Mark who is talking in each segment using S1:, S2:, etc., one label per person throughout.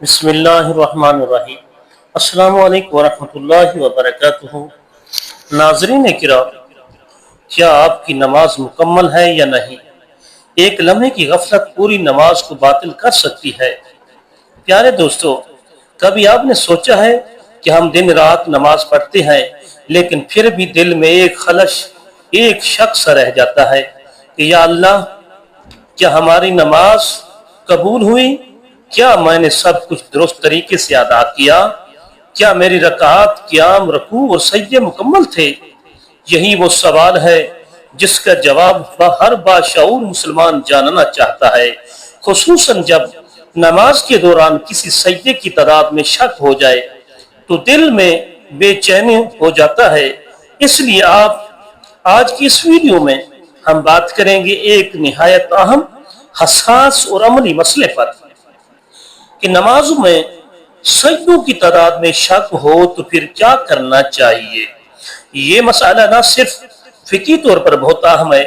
S1: بسم اللہ الرحمن الرحیم۔ السلام علیکم ورحمۃ اللہ وبرکاتہ۔ ناظرین کرام، کیا آپ کی نماز مکمل ہے یا نہیں؟ ایک لمحے کی غفلت پوری نماز کو باطل کر سکتی ہے۔ پیارے دوستو، کبھی آپ نے سوچا ہے کہ ہم دن رات نماز پڑھتے ہیں لیکن پھر بھی دل میں ایک خلش، ایک شک سا رہ جاتا ہے کہ یا اللہ، کیا ہماری نماز قبول ہوئی؟ کیا میں نے سب کچھ درست طریقے سے ادا کیا؟ کیا میری رکعات، قیام، رکوع اور سجدے مکمل تھے؟ یہی وہ سوال ہے جس کا جواب ہر باشعور مسلمان جاننا چاہتا ہے، خصوصاً جب نماز کے دوران کسی سجدے کی تعداد میں شک ہو جائے تو دل میں بے چینی ہو جاتا ہے۔ اس لیے آج کی اس ویڈیو میں ہم بات کریں گے ایک نہایت اہم، حساس اور عملی مسئلے پر کہ نماز میں سجدوں کی تعداد میں شک ہو تو پھر کیا کرنا چاہیے۔ یہ مسئلہ نہ صرف فقہی طور پر بہت اہم ہے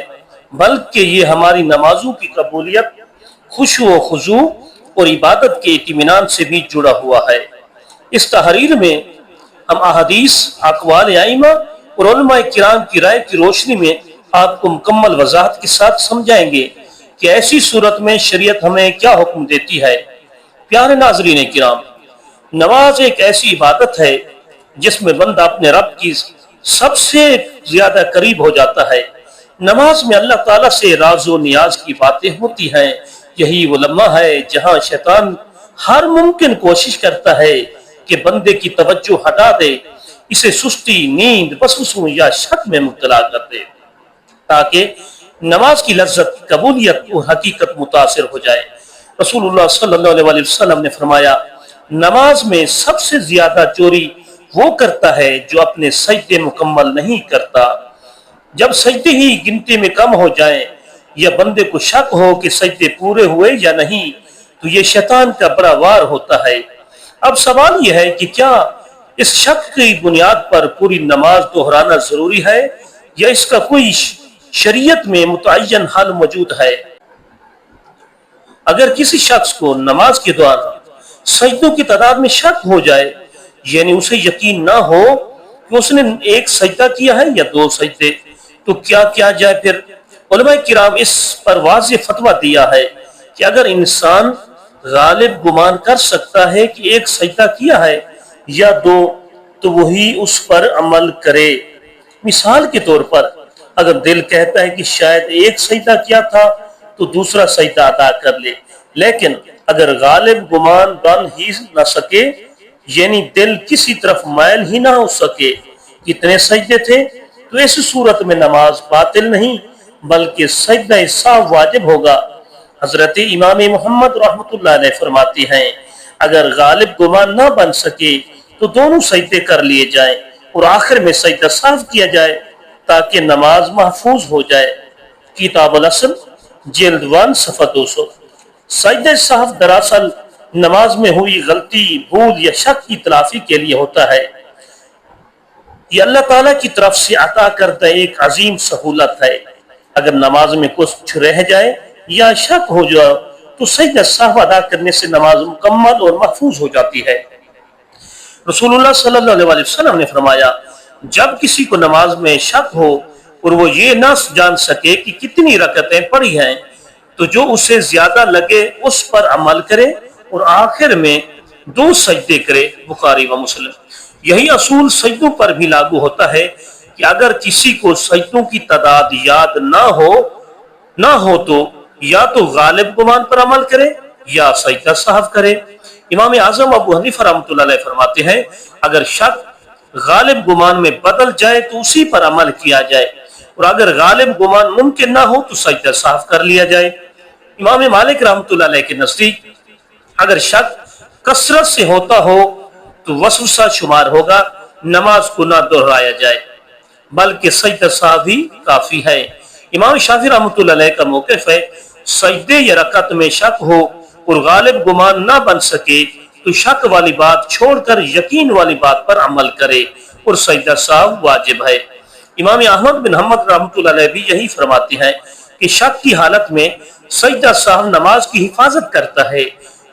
S1: بلکہ یہ ہماری نمازوں کی قبولیت، خشوع و خضوع اور عبادت کے اطمینان سے بھی جڑا ہوا ہے۔ اس تحریر میں ہم احادیث، اقوال ائمہ اور علماء کرام کی رائے کی روشنی میں آپ کو مکمل وضاحت کے ساتھ سمجھائیں گے کہ ایسی صورت میں شریعت ہمیں کیا حکم دیتی ہے۔ پیارے ناظرین کرام، نماز ایک ایسی عبادت ہے جس میں بندہ اپنے رب کی سب سے زیادہ قریب ہو جاتا ہے۔ نماز میں اللہ تعالیٰ سے راز و نیاز کی باتیں ہوتی ہیں۔ یہی وہ لمحہ ہے جہاں شیطان ہر ممکن کوشش کرتا ہے کہ بندے کی توجہ ہٹا دے، اسے سستی، نیند، وسوسوں یا شک میں مبتلا کر دے تاکہ نماز کی لذت، قبولیت و حقیقت متاثر ہو جائے۔ رسول اللہ صلی اللہ علیہ وسلم نے فرمایا، نماز میں سب سے زیادہ چوری وہ کرتا ہے جو اپنے سجدے مکمل نہیں کرتا۔ جب سجدے ہی گنتی میں کم ہو جائیں یا بندے کو شک ہو کہ سجدے پورے ہوئے یا نہیں تو یہ شیطان کا بڑا وار ہوتا ہے۔ اب سوال یہ ہے کہ کیا اس شک کی بنیاد پر پوری نماز دہرانا ضروری ہے یا اس کا کوئی شریعت میں متعین حل موجود ہے؟ اگر کسی شخص کو نماز کے دوران سجدوں کی تعداد میں شک ہو جائے، یعنی اسے یقین نہ ہو کہ اس نے ایک سجدہ کیا ہے یا دو سجدے، تو کیا کیا جائے پھر؟ علماء کرام اس پر واضح فتویٰ دیا ہے کہ اگر انسان غالب گمان کر سکتا ہے کہ ایک سجدہ کیا ہے یا دو تو وہی اس پر عمل کرے۔ مثال کے طور پر اگر دل کہتا ہے کہ شاید ایک سجدہ کیا تھا تو دوسرا سجدہ ادا کر لے، لیکن اگر غالب گمان بن ہی نہ سکے، یعنی دل کسی طرف مائل ہی نہ ہو سکے کتنے سجدے تھے، تو اس صورت میں نماز باطل نہیں بلکہ سجدہ سہو واجب ہوگا۔ حضرت امام محمد رحمۃ اللہ علیہ فرماتے ہیں، اگر غالب گمان نہ بن سکے تو دونوں سجدے کر لیے جائیں اور آخر میں سجدہ سہو کیا جائے تاکہ نماز محفوظ ہو جائے۔ کتاب الاصل جلد 1 صفحہ 200۔ سجدہ سہو دراصل نماز میں ہوئی غلطی، بھول یا شک کی تلافی کے لیے ہوتا ہے۔ یہ اللہ تعالیٰ کی طرف سے عطا کردہ ایک عظیم سہولت ہے۔ اگر نماز میں کچھ رہ جائے یا شک ہو جائے تو سجدہ سہو ادا کرنے سے نماز مکمل اور محفوظ ہو جاتی ہے۔ رسول اللہ صلی اللہ علیہ وسلم نے فرمایا، جب کسی کو نماز میں شک ہو اور وہ یہ نہ جان سکے کہ کتنی رکعتیں پڑھی ہیں تو جو اسے زیادہ لگے اس پر عمل کرے اور آخر میں دو سجدے کرے۔ بخاری و مسلم۔ یہی اصول سجدوں پر بھی لاگو ہوتا ہے کہ اگر کسی کو سجدوں کی تعداد یاد نہ ہو تو یا تو غالب گمان پر عمل کرے یا سجدہ سہو کرے۔ امام اعظم ابو حنیفہ رحمۃ اللہ علیہ فرماتے ہیں، اگر شک غالب گمان میں بدل جائے تو اسی پر عمل کیا جائے اور اگر غالب گمان ممکن نہ ہو تو سجدہ سہو کر لیا جائے۔ امام مالک رحمۃ اللہ علیہ کے نزدیک اگر شک کثرت سے ہوتا ہو تو وسوسہ شمار ہوگا، نماز کو نہ دہرایا جائے بلکہ سجدہ سہو ہی کافی ہے۔ امام شافعی رحمۃ اللہ علیہ کا موقف ہے، سجدے یا رکعت میں شک ہو اور غالب گمان نہ بن سکے تو شک والی بات چھوڑ کر یقین والی بات پر عمل کرے اور سجدہ سہو واجب ہے۔ امام احمد بن حنبل رحمۃ اللہ علیہ بھی یہی فرماتے ہیں کہ شک کی حالت میں سجدہ سہو نماز کی حفاظت کرتا ہے